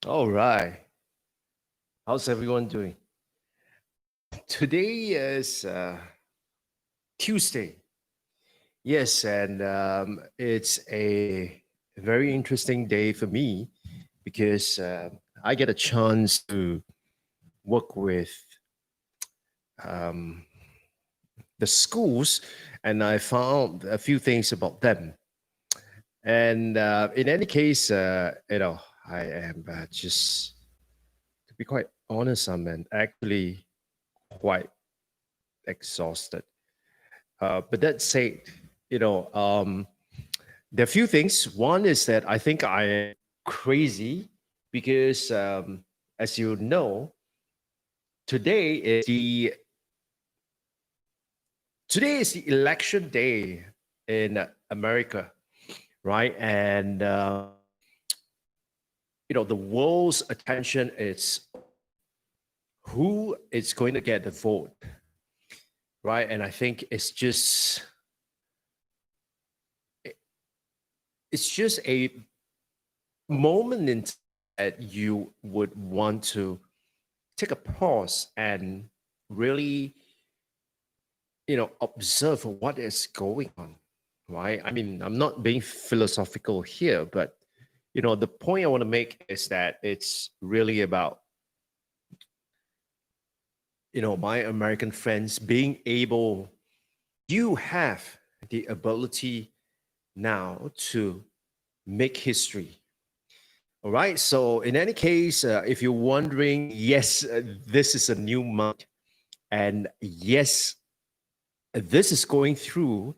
All right. How's everyone doing? Today is Tuesday. Yes, and it's a very interesting day for me because I get a chance to work with um, the schools, and I found a few things about them. And in any case, I am just to be quite honest, I'm actually quite exhausted. But that said, you know, um, there are a few things. One is that I think I am crazy because, as you know, today is the today is the election day in America, right? And the world's attention is who is going to get the vote, right? And I think it's just a moment in time that you would want to take a pause and really observe what is going on, right? I mean, I'm not being philosophical here, but the point I want to make is that it's really about my American friends being able you have the ability now to make history. All right. So, in any case, if you're wondering, yes, this is a new month. And yes, this is going through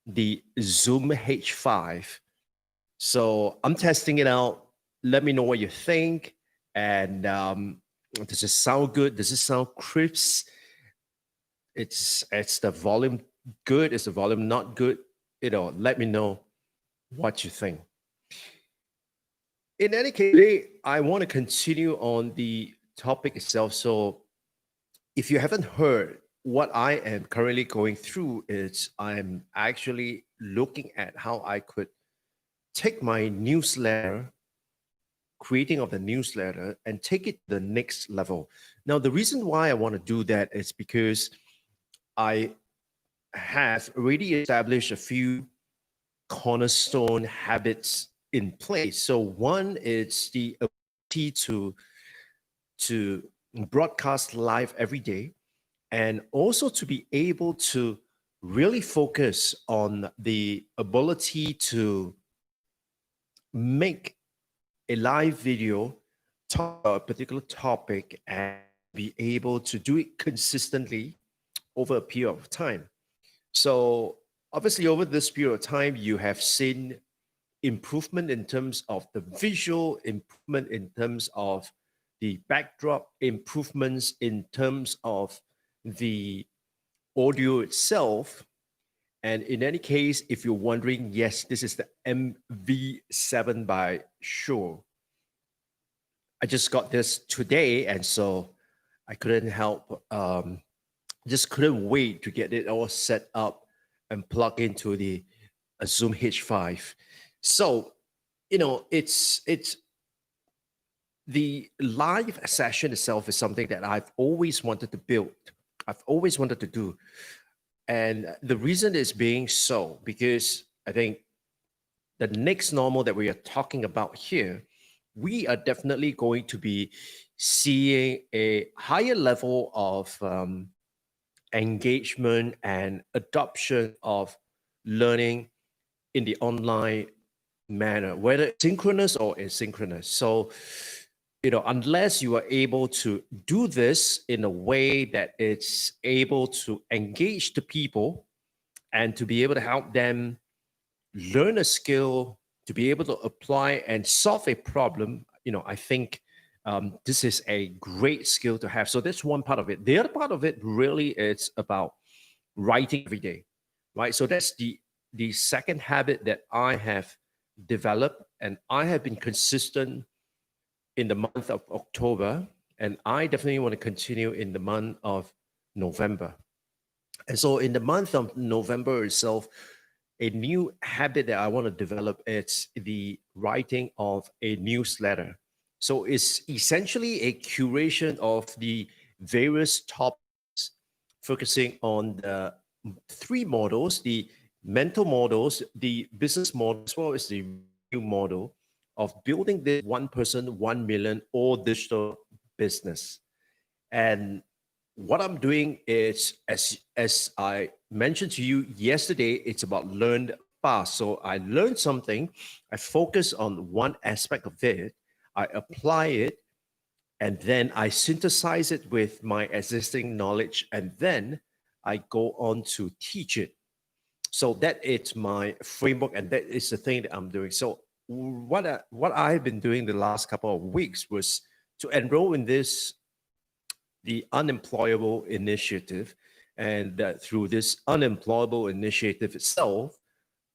the Zoom H5. So, I'm testing it out. Let me know what you think. And does it sound good? Does it sound crisp? It's the volume good? Is the volume not good? Let me know what you think. In any case, today I want to continue on the topic itself. So, if you haven't heard, what I am currently going through is I'm actually looking at how I could take my newsletter, creating of the newsletter, and take it to the next level. Now, the reason why I want to do that is because I have already established a few cornerstone habits in place. So one is the ability to broadcast live every day, and also to be able to really focus on the ability to make a live video talk about a particular topic and be able to do it consistently over a period of time. So obviously over this period of time you have seen improvement in terms of the visual, improvement in terms of the backdrop, improvements in terms of the audio itself. And in any case, if you're wondering, yes, this is the MV7 by Shure. I just got this today, and so I couldn't help, just couldn't wait to get it all set up and plug into the Zoom H5. So, it's the live session itself is something that I've always wanted to build. I've always wanted to do. And the reason is being so because I think the next normal that we are talking about here, we are definitely going to be seeing a higher level of engagement and adoption of learning in the online manner, whether synchronous or asynchronous. So, unless you are able to do this in a way that it's able to engage the people and to be able to help them learn a skill, to be able to apply and solve a problem, I think this is a great skill to have. So that's one part of it. The other part of it really is about writing every day, right? So that's the second habit that I have developed, and I have been consistent in the month of October, and I definitely want to continue in the month of November. And so in the month of November itself, a new habit that I want to develop is the writing of a newsletter. So it's essentially a curation of the various topics, focusing on the three models: the mental models, the business model, as well as the revenue model of building this one person, 1 million or digital business. And what I'm doing is, as I mentioned to you yesterday, it's about learned fast. So I learned something, I focus on one aspect of it, I apply it, and then I synthesize it with my existing knowledge, and then I go on to teach it. So that is my framework, and that is the thing that I'm doing. So what I've been doing the last couple of weeks was to enroll in this, the unemployable initiative. And through this unemployable initiative itself,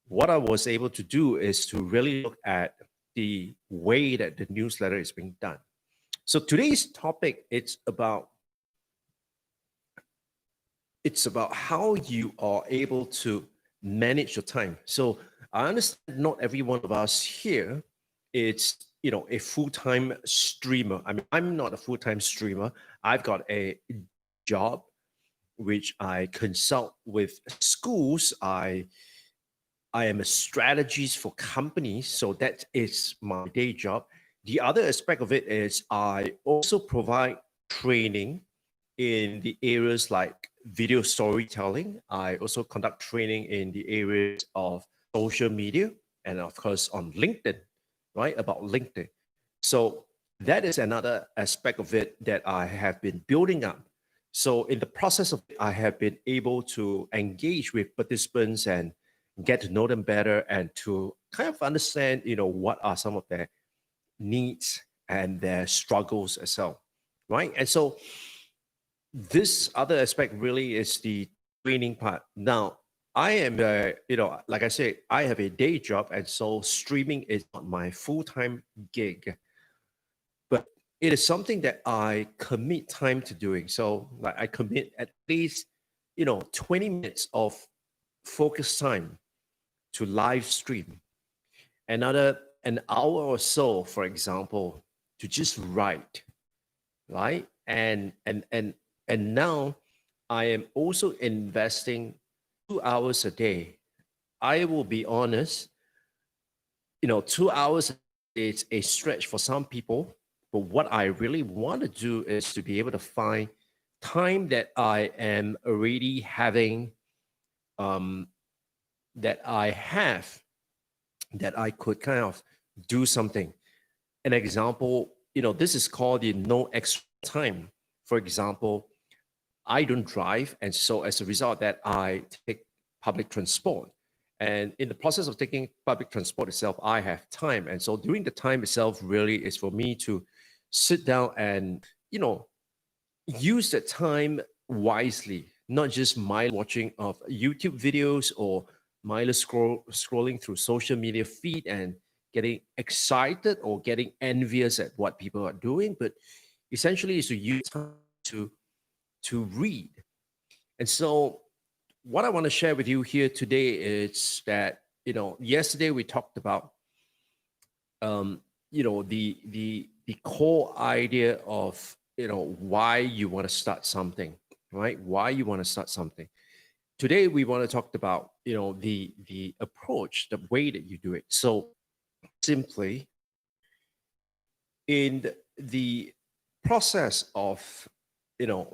what I was able to do is to really look at the way that the newsletter is being done. So today's topic, it's about how you are able to manage your time. So I understand not every one of us here is, a full-time streamer. I mean, I'm not a full-time streamer. I've got a job which I consult with schools. I am a strategist for companies, so that is my day job. The other aspect of it is I also provide training in the areas like video storytelling. I also conduct training in the areas of social media and, of course, on LinkedIn, right? About LinkedIn. So that is another aspect of it that I have been building up. So in the process of it, I have been able to engage with participants and get to know them better, and to kind of understand, what are some of their needs and their struggles as well, right? And so this other aspect really is the training part. Now, I am, like I said, I have a day job, and so streaming is not my full-time gig, but it is something that I commit time to doing. So, like, I commit at least, 20 minutes of focus time to live stream, another an hour or so, for example, to just write, right? And now I am also investing 2 hours a day. I will be honest, 2 hours is a stretch for some people, but what I really want to do is to be able to find time that I am already having, um, that I have, that I could kind of do something. An example, this is called the no extra time. For example, I don't drive, and so as a result that I take public transport. And in the process of taking public transport itself, I have time. And so during the time itself really is for me to sit down and, use that time wisely, not just my watching of YouTube videos or mindless scrolling through social media feed and getting excited or getting envious at what people are doing, but essentially is to use time to read. And so what I want to share with you here today is that, yesterday we talked about, the core idea of, why you want to start something, right? Why you want to start something. Today we want to talk about, the approach, the way that you do it. So simply, in the process of,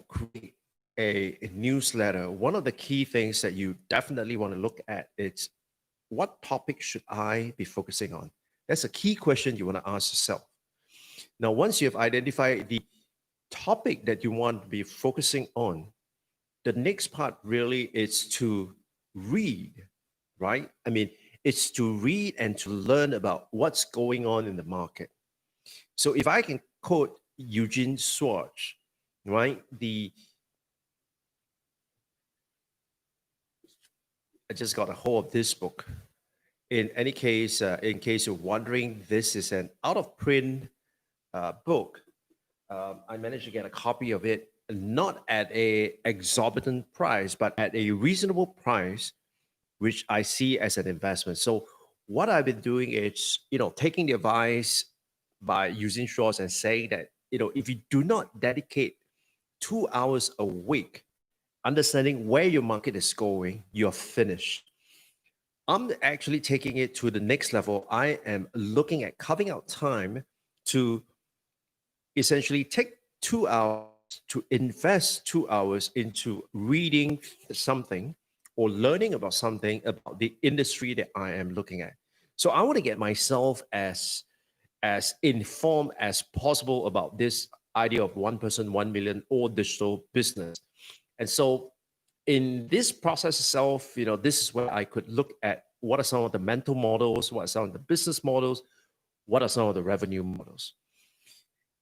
creating a newsletter, one of the key things that you definitely want to look at is, what topic should I be focusing on? That's a key question you want to ask yourself. Now, once you have identified the topic that you want to be focusing on, the next part really is to read, right? I mean, it's to read and to learn about what's going on in the market. So if I can quote Eugene Schwartz, right? I just got a hold of this book. In any case, in case you're wondering, this is an out of print book. I managed to get a copy of it, not at a exorbitant price, but at a reasonable price, which I see as an investment. So what I've been doing is, taking the advice by using shorts and saying that, if you do not dedicate 2 hours a week understanding where your market is going, you're finished. I'm actually taking it to the next level. I am looking at carving out time to essentially take 2 hours to invest 2 hours into reading something or learning about something about the industry that I am looking at. So I want to get myself as informed as possible about this idea of 1 person, 1 million or digital business. And so in this process itself, this is where I could look at what are some of the mental models, what are some of the business models, what are some of the revenue models.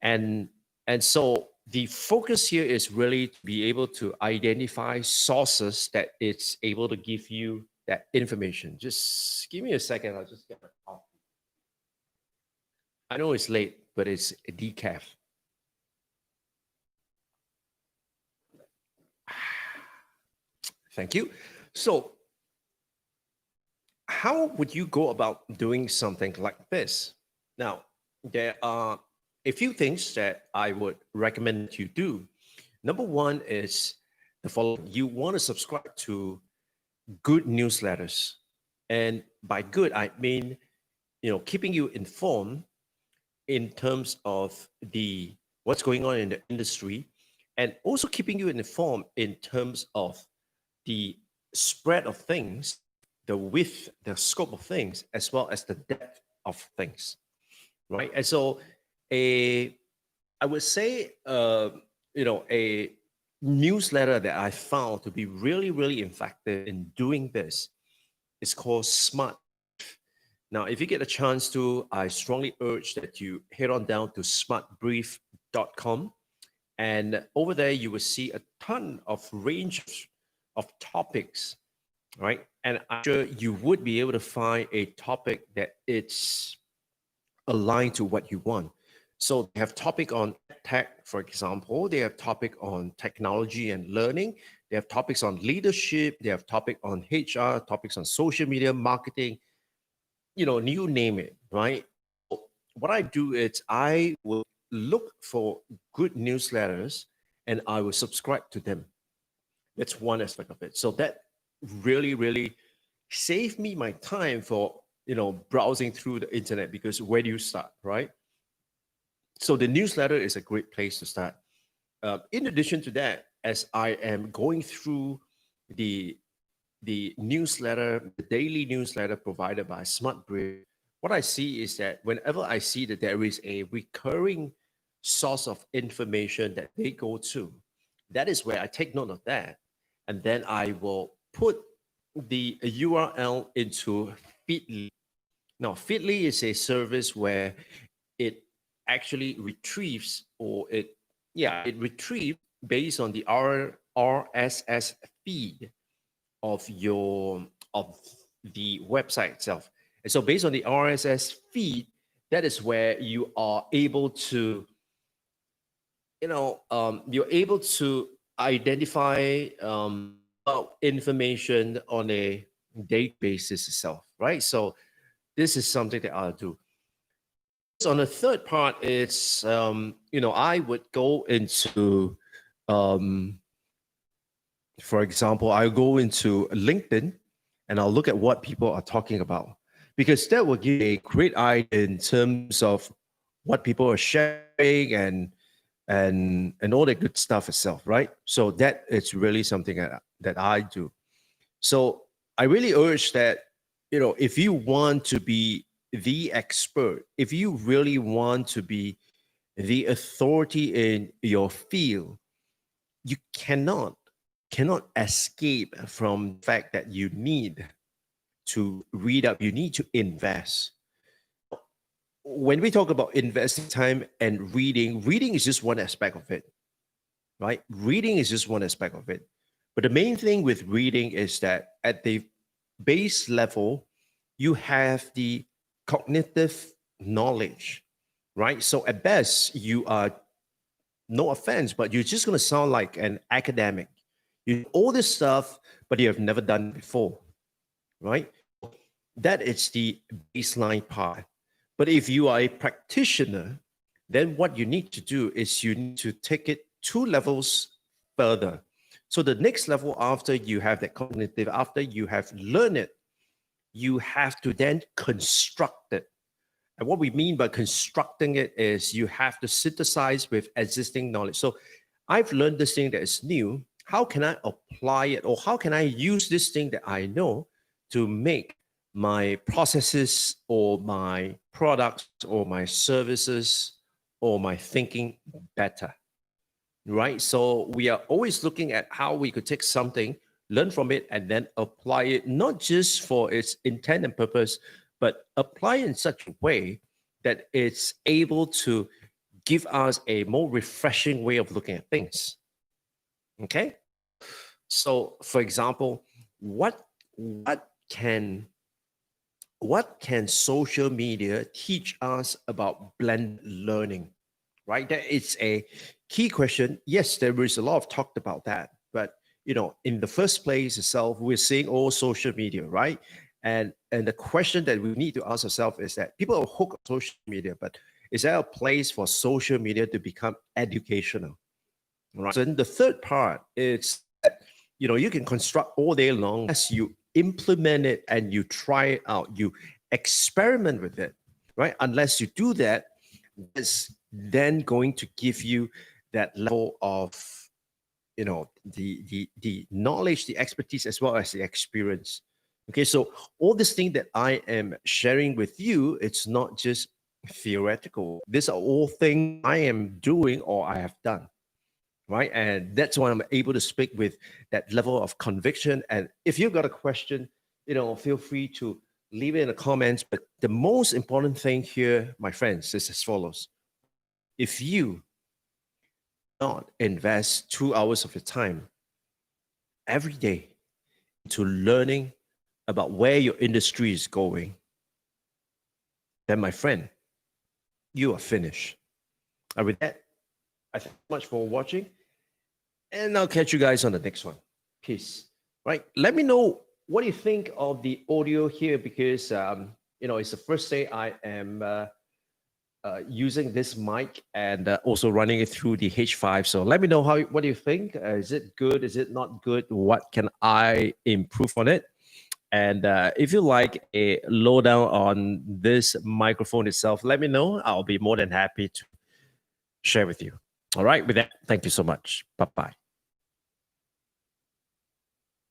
And and so the focus here is really to be able to identify sources that it's able to give you that information. Just give me a second. I'll just get my coffee. I know it's late, but it's a decaf. Thank you. So, how would you go about doing something like this? Now, there are a few things that I would recommend you do. Number one is the following: you want to subscribe to good newsletters, and by good I mean keeping you informed in terms of the what's going on in the industry, and also keeping you informed in terms of the spread of things, the width, the scope of things, as well as the depth of things, right? And so, a I would say, a newsletter that I found to be really, really effective in doing this is called Smart. Now, if you get a chance to, I strongly urge that you head on down to smartbrief.com. And over there, you will see a ton of range of topics, right? And I'm sure you would be able to find a topic that it's aligned to what you want. So they have topic on tech, for example. They have topic on technology and learning. They have topics on leadership. They have topic on HR, topics on social media, marketing, you name it, right? What I do is I will look for good newsletters and I will subscribe to them. That's one aspect of it. So that really, really saved me my time for, browsing through the internet, because where do you start, right? So the newsletter is a great place to start. In addition to that, as I am going through the newsletter, the daily newsletter provided by SmartBrief, what I see is that whenever I see that there is a recurring source of information that they go to, that is where I take note of that. And then I will put the URL into Feedly. Now, Feedly is a service where it actually retrieves, it retrieves based on the RSS feed of the website itself. And so based on the RSS feed, that is where you are able to, you're able to identify information on a daily basis itself, right? So this is something that I'll do. So on the third part, it's I would go into, for example, I go into LinkedIn and I'll look at what people are talking about, because that will give a great idea in terms of what people are sharing and all the good stuff itself, right? So that is really something that I do. So I really urge that, if you want to be the expert, if you really want to be the authority in your field, you cannot escape from the fact that you need to read up, you need to invest. When we talk about investing time and reading is just one aspect of it, right? Reading is just one aspect of it. But the main thing with reading is that at the base level, you have the cognitive knowledge, right? So at best, you are, no offense, but you're just going to sound like an academic. You know all this stuff, but you have never done it before, right? That is the baseline part. But if you are a practitioner, then what you need to do is you need to take it 2 levels further. So the next level, after you have that cognitive, after you have learned it, you have to then construct it. And what we mean by constructing it is you have to synthesize with existing knowledge. So I've learned this thing that is new. How can I apply it, or how can I use this thing that I know to make my processes or my products or my services or my thinking better? Right? So we are always looking at how we could take something, learn from it, and then apply it, not just for its intent and purpose, but apply it in such a way that it's able to give us a more refreshing way of looking at things. Okay? So, for example, what can social media teach us about blended learning? Right? That is a key question. Yes, there is a lot of talk about that, but in the first place itself, we're seeing all social media, right? And the question that we need to ask ourselves is that people are hooked on social media, but is there a place for social media to become educational? Right. So then the third part is that you can construct all day long as you implement it and you try it out, you experiment with it, right? Unless you do that, it's then going to give you that level of the knowledge, the expertise, as well as the experience. Okay, so all this thing that I am sharing with you, it's not just theoretical. These are all things I am doing or I have done, right? And that's why I'm able to speak with that level of conviction. And if you've got a question, feel free to leave it in the comments. But the most important thing here, my friends, is as follows. If you not invest 2 hours of your time every day into learning about where your industry is going, then my friend, you are finished. And with that, I thank you so much for watching, and I'll catch you guys on the next one. Peace. Right? Let me know what do you think of the audio here, because it's the first day I am using this mic and also running it through the H5. So let me know what do you think? Is it good? Is it not good? What can I improve on it? And if you like a lowdown on this microphone itself, let me know. I'll be more than happy to share with you. All right. With that, thank you so much. Bye-bye.